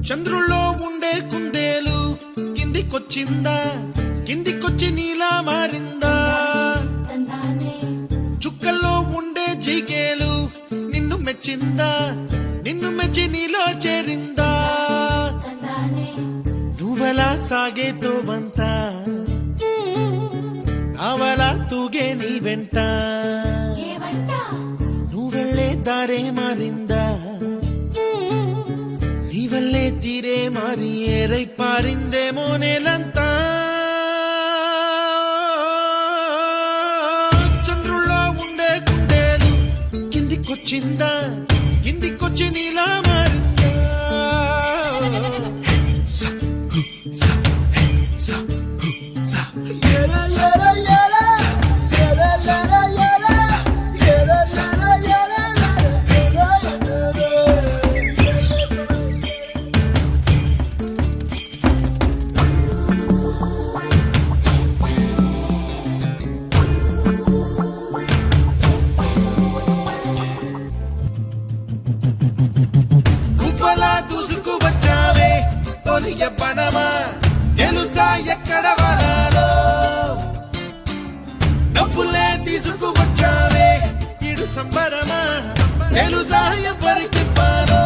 చంద్రుల్లో ఉండే కుందేలు కిందికొచ్చిందా, కిందికొచ్చి నీలా మారిందా? చుక్కల్లో ఉండే జిగేలు నిన్ను మెచ్చిందా, నిన్ను మెచ్చి నీలో చేరిందా? నువ్వలా సాగే తోవంత నావలా తూగే నీ వెంట, నువ్వెళ్ళే దారే మారిందా, నీ వల్లే తీరే మారి ఏరై పారిందేమో నేలంతా. చంద్రుల్లో ఉండే కుందేలు కిందికొచ్చిందా, కిందికొచ్చి నీలా మారిందా? యవ్వనమా తెలుసా ఎక్కడ వరాలో, డబ్బులే తీసుకువచ్చావే ఇడు సంబరమా తెలుసా ఎవరికి పాలో?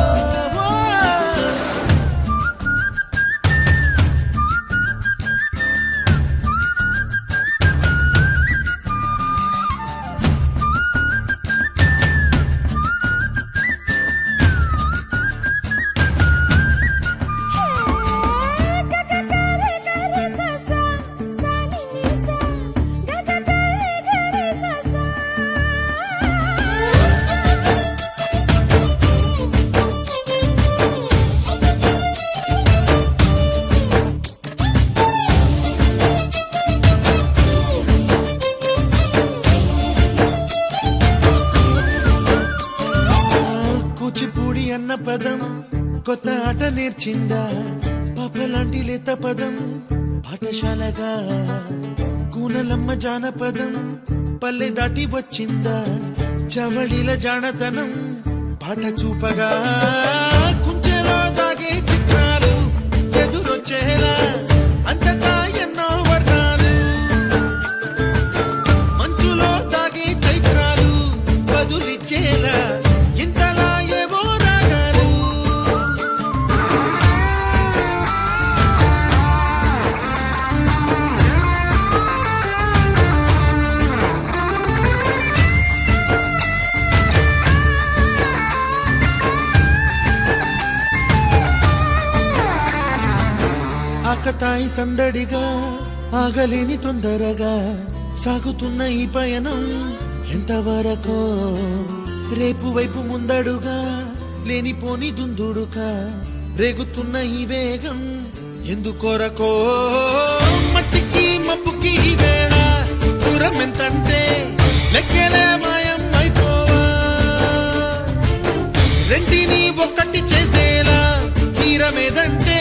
కూచిపూడి అన్న పదం కొత్త ఆట నేర్చిందా, పాపలాంటి లేత పదం పాఠశాలగా, కూనలమ్మ జానపదం పల్లె దాటి వచ్చిందా, చవళిల జానతనం పాట చూపగా, కుంచెలో దాగే చిత్రాలు ఎదురొచ్చేలా అంతటా ఎన్నో వర్ణాలు, మంచులో దాగే చైత్రాలు బదులిచ్చేలా ఇంతలా ఏవో రాగాలు. ఆకతాయి సందడిగా ఆగలేని తొందరగా సాగుతున్న ఈ పయనం ఎంతవరకో, రేపు వైపు ముందడుగా లేనిపోని దుందుడుగా రేగుతున్న ఈ వేగం ఎందుకొరకో? మట్టికి మబ్బుకి వేళ దూరం ఎంతంటే లెక్కలే మాయం అయిపోవా, రెంటిని ఒక్కటి చేసేలా తీరమేదంటే